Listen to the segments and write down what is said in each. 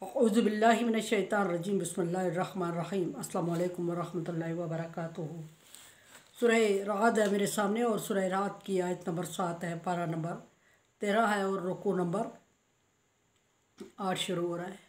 औज़ुबिल्लाहि मिनश्शैतानिर्रजीम बिस्मिल्लाहिर्रहमानिर्रहीम अस्सलामु अलैकुम वरहमतुल्लाहि वबरकातुहू। सूरह राद है मेरे सामने और सूरह राद की आयत नंबर 7 है, पारा नंबर 13 है और रुकू नंबर 8 शुरू हो रहा है।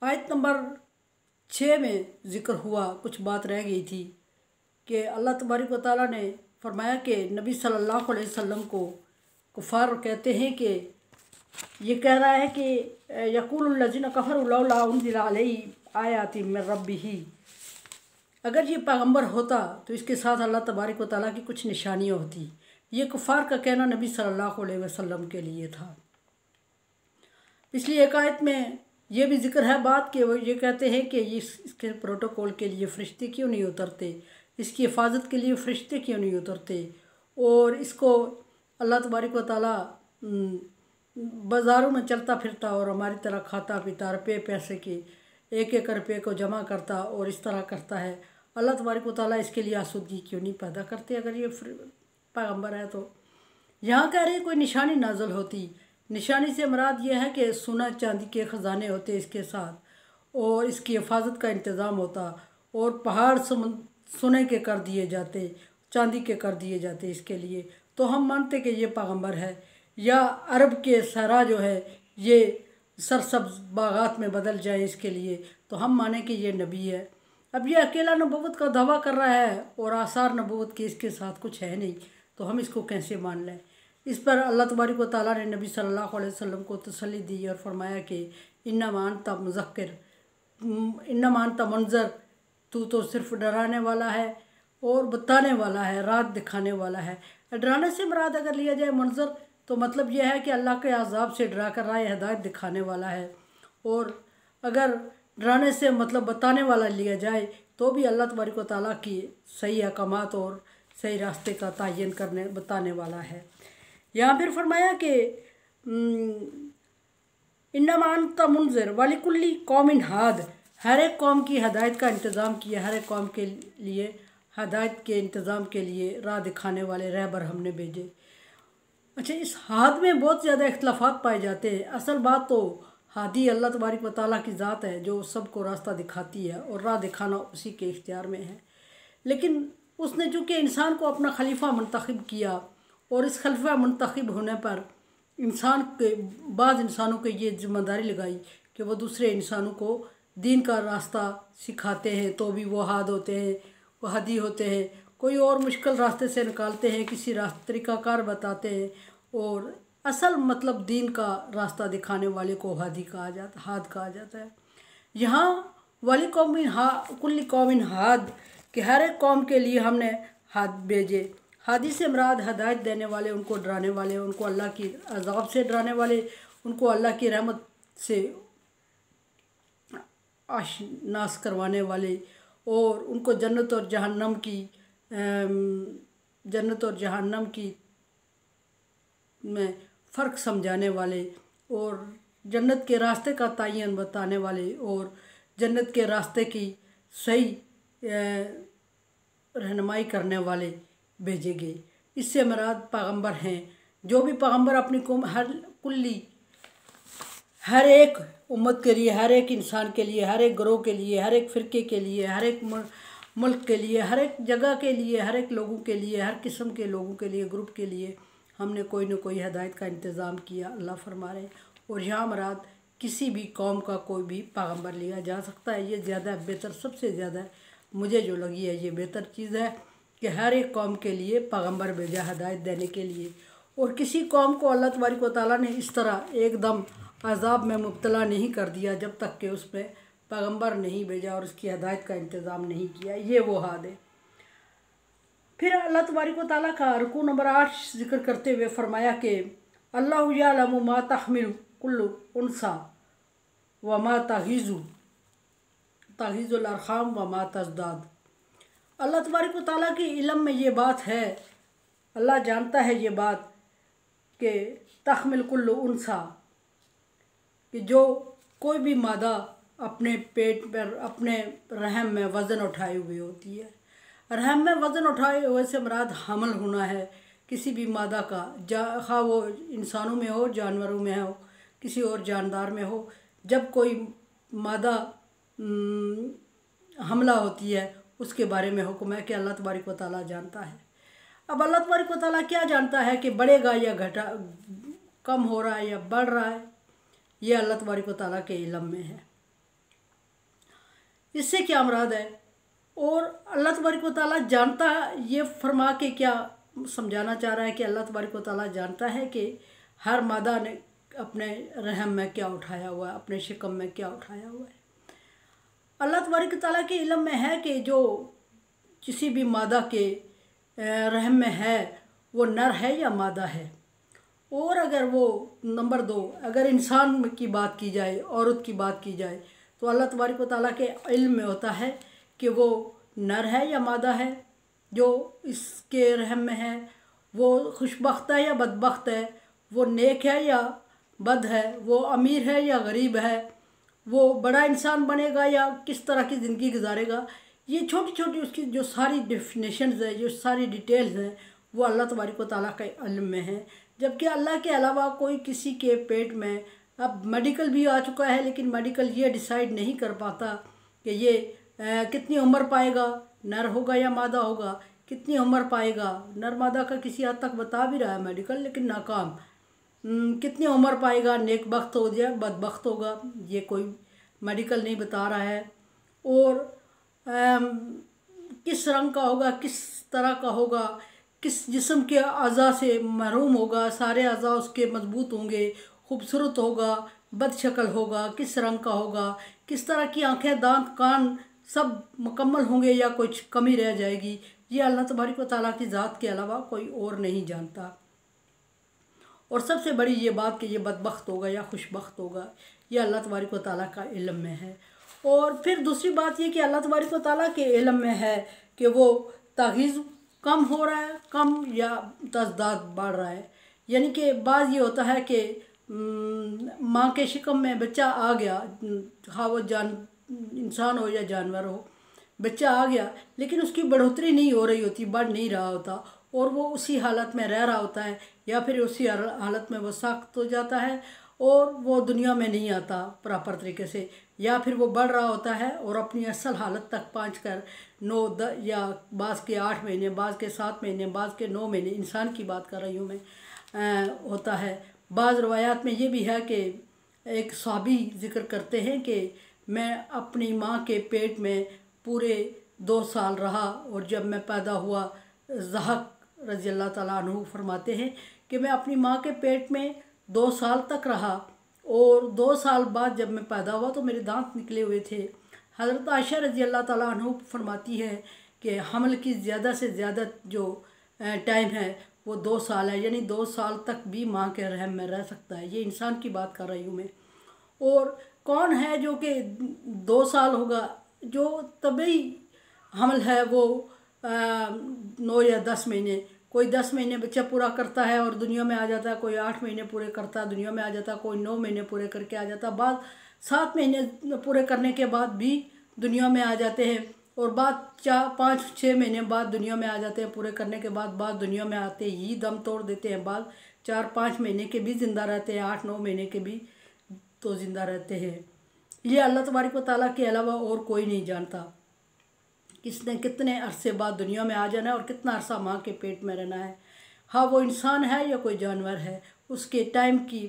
आयत नंबर 6 में ज़िक्र हुआ, कुछ बात रह गई थी कि अल्लाह तबारक व तआला ने फरमाया कि नबी सल्लल्लाहु अलैहि वसल्लम को कुफ़ार कहते हैं कि ये कह रहा है कि यक़ूलुल लज़ीना कफ़रू लौला उन्ज़िला अलैहि आयातिन मिन रब्बिही, अगर ये पैगंबर होता तो इसके साथ अल्लाह तबारक व तआला की कुछ निशानियाँ होती। ये कुफ़ार का कहना नबी सल्लल्लाहु अलैहि वसल्लम के लिए था। पिछली एक आयत में ये भी जिक्र है बात कि वो ये कहते हैं कि इसके प्रोटोकॉल के लिए फ़रिश्ते क्यों नहीं उतरते, इसकी हिफाजत के लिए फ़रिश्ते क्यों नहीं उतरते, और इसको अल्लाह तबारक व तआला बाज़ारों में चलता फिरता और हमारी तरह खाता पीता, रुपये पैसे के एक एक रुपये को जमा करता और इस तरह करता है। अल्लाह तबारक व तआला इसके लिए आसूदगी क्यों नहीं पैदा करते अगर ये पैगंबर है तो। यहाँ कह रहे हैं कोई निशानी नाज़िल होती। निशानी से मुराद ये है कि सोना चांदी के ख़जाने होते इसके साथ और इसकी हिफाजत का इंतज़ाम होता और पहाड़ सोने के कर दिए जाते, चांदी के कर दिए जाते इसके लिए, तो हम मानते कि ये पैगंबर है। या अरब के सहरा जो है ये सरसब्ज़ बागात में बदल जाए इसके लिए, तो हम माने कि ये नबी है। अब ये अकेला नबूवत का दावा कर रहा है और आसार नबूवत के इसके साथ कुछ है नहीं, तो हम इसको कैसे मान लें। इस पर अल्लाह तबारक व तआला ने नबी सल्लल्लाहु अलैहि वसल्लम को तसल्ली दी और फरमाया कि इन्नमा अंत मुज़क्किर, इन्नमा अंत मुनज़िर, तू तो सिर्फ डराने वाला है और बताने वाला है, रात दिखाने वाला है। डराने से मुराद अगर लिया जाए मुनज़िर तो मतलब यह है कि अल्लाह के अज़ाब से डरा कर राह हिदायत दिखाने वाला है, और अगर डराने से मतलब बताने वाला लिया जाए तो भी अल्लाह तबारक व तआला की सही अहकामात और सही रास्ते का तयन करने बताने वाला है। यहाँ फिर फरमाया कि इन्नमा अंत मुनज़िर वलिकुल्लि कौमिन हाद, हर एक कौम की हदायत का इंतज़ाम किया, हर एक कौम के लिए हदायत के इंतज़ाम के लिए राह दिखाने वाले रहबर हमने भेजे। अच्छा, इस हाद में बहुत ज़्यादा इख्तलाफात पाए जाते हैं। असल बात तो हादी अल्लाह तबारक व तआला की ज़ात है जो सबको रास्ता दिखाती है और राह दिखाना उसी के इख्तियार में है। लेकिन उसने चूँकि इंसान को अपना खलीफा मुंतखब किया और इस खलीफा मुंतखब होने पर इंसान के बाद इंसानों को ये जिम्मेदारी लगाई कि वो दूसरे इंसानों को दीन का रास्ता सिखाते हैं, तो भी वो हाद होते हैं, वो हादी होते हैं। कोई और मुश्किल रास्ते से निकालते हैं, किसी तरीक़ाकार बताते हैं, और असल मतलब दीन का रास्ता दिखाने वाले को हाद कहा जाता है। यहाँ वाली कौमिन कुल्ली कौमिन हाद कि हर एक कौम के लिए हमने हाद भेजे। हादी से मुराद हदायत देने वाले, उनको डराने वाले, उनको अल्लाह की अज़ाब से डराने वाले, उनको अल्लाह की रहमत से आशनास करवाने वाले, और उनको जन्नत और जहन्नम की में फ़र्क समझाने वाले, और जन्नत के रास्ते का तयन बताने वाले, और जन्नत के रास्ते की सही रहनुमाई करने वाले भेजे गए। इससे मुराद पैगंबर हैं। जो भी पैगंबर अपनी कौम हर एक उम्मत के लिए, हर एक इंसान के लिए, हर एक ग्रोह के लिए, हर एक फ़िरके के लिए, हर एक मुल्क के लिए, हर एक जगह के लिए, हर एक लोगों के लिए, हर किस्म के लोगों के लिए, ग्रुप के लिए हमने कोई न कोई हदायत का इंतज़ाम किया, अल्लाह फरमा रहे। और यहाँ मुराद किसी भी कौम का कोई भी पैगंबर लिया जा सकता है। ये ज़्यादा बेहतर, सबसे ज़्यादा मुझे जो लगी है ये बेहतर चीज़ है कि हर एक कौम के लिए पैगंबर भेजा हदायत देने के लिए, और किसी कौम को अल्लाह तबारक व तआला ने इस तरह एकदम अज़ाब में मुब्तला नहीं कर दिया जब तक कि उस पर पैगंबर नहीं भेजा और उसकी हदायत का इंतज़ाम नहीं किया। ये वो हाद है। फिर अल्लाह तबारक व तआला का रुकू नंबर 8 जिक्र करते हुए फरमाया कि अल्लाहु यअलमु मा तहमिलु कुल्लु उन्सा व मा तगीज़ुल अरहाम व मा तज़दाद। अल्लाह तबारक व तआला के इल्म में ये बात है, अल्लाह जानता है ये बात कि तहमिल कुल्लु उन्सा, कि जो कोई भी मादा अपने पेट पर, अपने रहम में वज़न उठाए हुए होती है। रहम में वज़न उठाए हुए से मुराद हमल होना है, किसी भी मादा का, हाँ वो इंसानों में हो, जानवरों में हो, किसी और जानदार में हो, जब कोई मादा हमला होती है उसके बारे में हुक्म है कि अल्लाह तबारक व तआला जानता है। अब अल्लाह तबारक व तआला क्या जानता है कि बढ़ेगा या घटा, कम हो रहा है या बढ़ रहा है, ये अल्लाह तबारक व तआला के इल्म में है। इससे क्या मुराद है? और अल्लाह तबारक व तआला जानता है, ये फरमा के क्या समझाना चाह रहा है कि अल्लाह तबारक व तआला जानता है कि हर मादा ने अपने रहम में क्या उठाया हुआ है, अपने शिकम में क्या उठाया हुआ है। अल्लाह तबारक व तआला के इल्म में है कि जो किसी भी मादा के रहम में है वो नर है या मादा है। और अगर वो नंबर 2, अगर इंसान की बात की जाए, औरत की बात की जाए, तो अल्लाह तबारक व तआला के इल्म में होता है कि वो नर है या मादा है जो इसके रहम में है, वो खुशबख्त है या बदबख्त है, वो नेक है या बद है, वो अमीर है या गरीब है, वो बड़ा इंसान बनेगा या किस तरह की ज़िंदगी गुजारेगा। ये छोटी छोटी उसकी जो सारी डेफिनेशंस है, जो सारी डिटेल्स हैं, वो अल्लाह तबारक व तआला के इल्म में है। जबकि अल्लाह के अलावा कोई किसी के पेट में, अब मेडिकल भी आ चुका है, लेकिन मेडिकल ये डिसाइड नहीं कर पाता कि ये कितनी उम्र पाएगा, नर होगा या मादा होगा, कितनी उम्र पाएगा। नर मादा का किसी हद तक बता भी रहा है मेडिकल, लेकिन नाकाम। कितनी उम्र पाएगा, नेक बख्त हो जाए बदबख्त होगा, ये कोई मेडिकल नहीं बता रहा है। और किस रंग का होगा, किस तरह का होगा, किस जिस्म के अज़ा से महरूम होगा, सारे अज़ा उसके मजबूत होंगे, खूबसूरत होगा, बदशक्ल होगा, किस रंग का होगा, किस तरह की आँखें, दांत, कान सब मुकम्मल होंगे या कुछ कमी रह जाएगी, ये अल्लाह तबारक व तआला की ज़ात के अलावा कोई और नहीं जानता। और सबसे बड़ी ये बात कि ये बदबख्त होगा या खुशबख्त होगा, ये अल्लाह तबारक व तआला का इल्म में है। और फिर दूसरी बात ये कि अल्लाह तबारक व तआला के इल्म में है कि वो तागीज़ कम हो रहा है, कम या तज़दाद बढ़ रहा है। यानी कि बाज़ ये होता है कि माँ के शिकम में बच्चा आ गया, हाँ वो इंसान हो या जानवर हो, बच्चा आ गया, लेकिन उसकी बढ़ोतरी नहीं हो रही होती, बढ़ नहीं रहा होता, और वो उसी हालत में रह रहा होता है, या फिर उसी हालत में वो सख्त हो जाता है और वो दुनिया में नहीं आता प्रॉपर तरीके से, या फिर वो बढ़ रहा होता है और अपनी असल हालत तक पहुँच कर 9, 10 या बाज़ के 8 महीने, बाज़ के 7 महीने, बाज़ के 9 महीने, इंसान की बात कर रही हूँ मैं, होता है। बाज़ रवायात में ये भी है कि एक सहाबी ज़िक्र करते हैं कि मैं अपनी माँ के पेट में पूरे 2 साल रहा, और जब मैं पैदा हुआ, ज़हक रज़ी अल्लाह तआला अन्हु फरमाते हैं कि मैं अपनी माँ के पेट में 2 साल तक रहा, और 2 साल बाद जब मैं पैदा हुआ तो मेरे दांत निकले हुए थे। हज़रत आयशा रज़ी अल्लाह तआला अन्हु फरमाती है कि हमल की ज़्यादा से ज़्यादा जो टाइम है वो 2 साल है, यानी 2 साल तक भी माँ के रहम में रह सकता है। ये इंसान की बात कर रही हूँ मैं। और कौन है जो कि 2 साल होगा, जो तबी हमल है वो 9 या 10 महीने, कोई 10 महीने बच्चा पूरा करता है और दुनिया में आ जाता है, कोई 8 महीने पूरे करता है दुनिया में आ जाता है, कोई 9 महीने पूरे करके आ जाता है, बाद 7 महीने पूरे करने के बाद भी दुनिया में आ जाते हैं, और बाद 5-6 महीने बाद दुनिया में आ जाते हैं पूरे करने के बाद दुनिया में आते ही दम तोड़ देते हैं, बाद 4-5 महीने के भी ज़िंदा रहते हैं, 8-9 महीने के भी तो ज़िंदा रहते हैं। ये अल्लाह तबारक व तआला के अलावा और कोई नहीं जानता किसने कितने अरसे बाद दुनिया में आ जाना है और कितना अरसा माँ के पेट में रहना है। हाँ वो इंसान है या कोई जानवर है, उसके टाइम की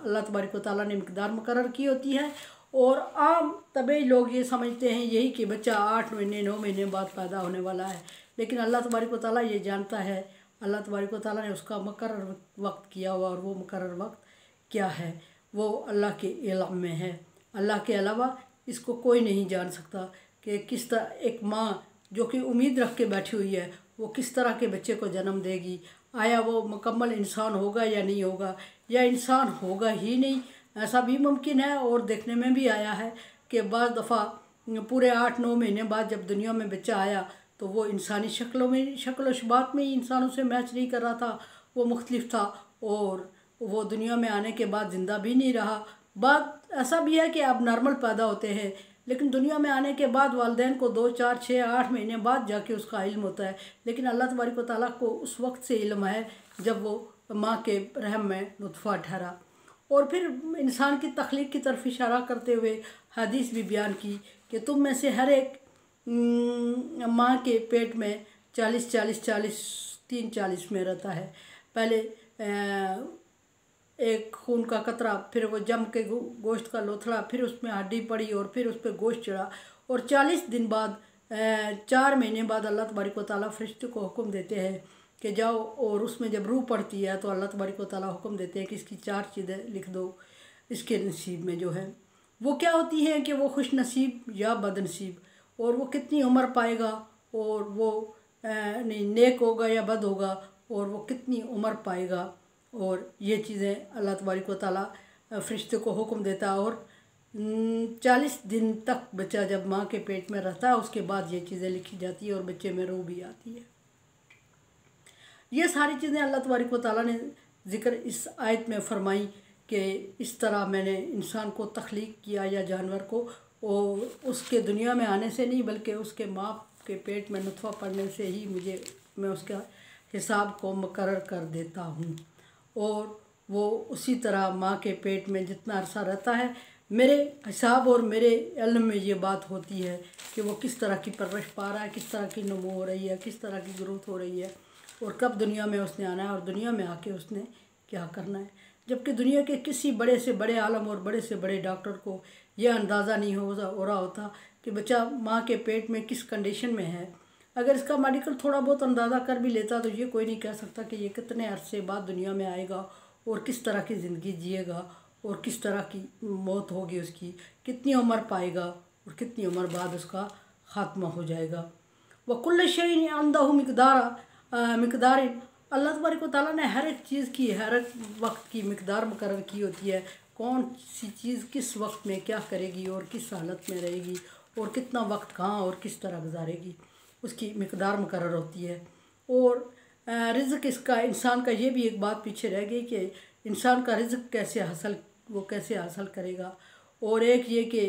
अल्लाह तबारक व तआला ने मिक़दार मुकर्रर की होती है। और आम तबी लोग ये समझते हैं यही कि बच्चा 8 महीने 9 महीने बाद पैदा होने वाला है, लेकिन अल्लाह तबारक व तआला ये जानता है, अल्लाह तबारक व तआला ने उसका मुकर्रर वक्त किया हुआ, और वो मुकर्रर वक्त क्या है वो अल्लाह के इल्म में है। अल्लाह के अलावा इसको कोई नहीं जान सकता कि किस तरह एक माँ जो कि उम्मीद रख के बैठी हुई है वो किस तरह के बच्चे को जन्म देगी, आया वो मुकम्मल इंसान होगा या नहीं होगा, या इंसान होगा ही नहीं, ऐसा भी मुमकिन है। और देखने में भी आया है कि बाज़ दफ़ा पूरे 8-9 महीने बाद जब दुनिया में बच्चा आया तो वो इंसानी शक्ल शुबात में ही इंसानों से मैच नहीं कर रहा था, वो मुख्तलिफ था, और वो दुनिया में आने के बाद ज़िंदा भी नहीं रहा। बात ऐसा भी है कि अब नॉर्मल पैदा होते हैं, लेकिन दुनिया में आने के बाद वालिदैन को 2, 4, 6, 8 महीने बाद जाके उसका इल्म होता है। लेकिन अल्लाह तबारक व तआला को उस वक्त से इल्म है जब वो माँ के रहम में नुतफ़ा ठहरा। और फिर इंसान की तख्लीक की तरफ इशारा करते हुए हदीस भी बयान की कि तुम में से हर एक माँ के पेट में 40, 40, 40, 3, 40 में रहता है। पहले एक खून का कतरा, फिर वो जम के गोश्त का लोथड़ा, फिर उसमें हड्डी पड़ी और फिर उस पर गोश्त चढ़ा। और 40 दिन बाद 4 महीने बाद अल्लाह तबारक व तआला फरिश्ते को हुक्म देते हैं कि जाओ, और उसमें जब रूह पड़ती है तो अल्लाह तबारक व तआला हुक्म देते हैं कि इसकी 4 चीज़ें लिख दो इसके नसीब में जो है। वो क्या होती हैं कि वो खुश नसीब या बदनसीब, और वो कितनी उम्र पाएगा, और वो नहीं नेक होगा या बद होगा, और वो कितनी उम्र पाएगा। और ये चीज़ें अल्लाह तबारक व तआला फरिश्ते को हुक्म देता है। और 40 दिन तक बच्चा जब माँ के पेट में रहता है उसके बाद ये चीज़ें लिखी जाती है और बच्चे में रूह भी आती है। ये सारी चीज़ें अल्लाह तबारक व तआला ने ज़िक्र इस आयत में फरमाई कि इस तरह मैंने इंसान को तख्लीक किया या जानवर को, और उसके दुनिया में आने से नहीं बल्कि उसके माँ के पेट में नुतफ़ा पड़ने से ही मैं उसका हिसाब को मुकर्रर कर देता हूँ। और वो उसी तरह माँ के पेट में जितना अरसा रहता है मेरे हिसाब और मेरे इल्म में ये बात होती है कि वो किस तरह की परवरिश पा रहा है, किस तरह की नमो हो रही है, किस तरह की ग्रोथ हो रही है, और कब दुनिया में उसने आना है और दुनिया में आके उसने क्या करना है। जबकि दुनिया के किसी बड़े से बड़े आलम और बड़े से बड़े डॉक्टर को यह अंदाज़ा नहीं हो रहा होता कि बच्चा माँ के पेट में किस कंडीशन में है। अगर इसका मेडिकल थोड़ा बहुत अंदाज़ा कर भी लेता तो ये कोई नहीं कह सकता कि ये कितने अरसे बाद दुनिया में आएगा और किस तरह की ज़िंदगी जिएगा और किस तरह की मौत होगी, उसकी कितनी उम्र पाएगा और कितनी उम्र बाद उसका ख़ात्मा हो जाएगा। वकुल्ल शैइन इंदहु मिक़दार अल्लाह तबारक व तआला ने हर एक चीज़ की हर एक वक्त की मिक़दार मुकर्रर की होती है। कौन सी चीज़ किस वक्त में क्या करेगी और किस हालत में रहेगी और कितना वक्त कहाँ और किस तरह गुजारेगी, उसकी मिक़दार मुकर्रर होती है। और रिज़्क़ इसका इंसान का ये भी एक बात पीछे रह गई कि इंसान का रिज़्क़ कैसे हासिल करेगा। और एक ये कि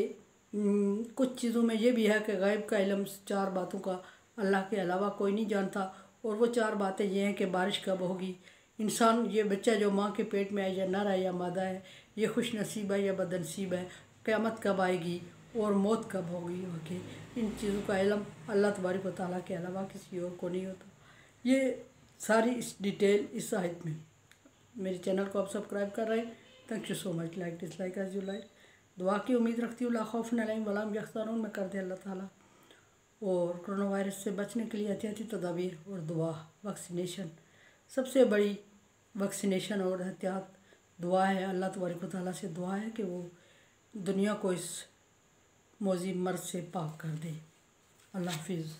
कुछ चीज़ों में ये भी है कि गैब का इल्म 4 बातों का अल्लाह के अलावा कोई नहीं जानता। और वो 4 बातें ये हैं कि बारिश कब होगी, इंसान ये बच्चा जो माँ के पेट में है या नर है या मादा है, ये खुश नसीब है या बदनसीब है, क़यामत कब आएगी और मौत कब होगी। इन चीज़ों का इल्म अल्लाह तबारक व तआला के अलावा किसी और को नहीं होता। ये सारी इस डिटेल इस आयत में। मेरे चैनल को आप सब्सक्राइब कर रहे हैं, thank you so much. Like dislike as you like. दुआ की उम्मीद रखती हूँ, ला खौफुन अलैहिम वला हुम यहज़नून में कर दे अल्लाह ताला। और कोरोना वायरस से बचने के लिए एहतियाती तदाबीर और दुआ, वैक्सीनेशन सबसे बड़ी वैक्सीनेशन और एहतियात दुआ है। अल्लाह तबारक व तआला से दुआ है कि वो दुनिया को इस मौजी मर्ज़ से पाक कर दे। अल्लाह हाफिज़।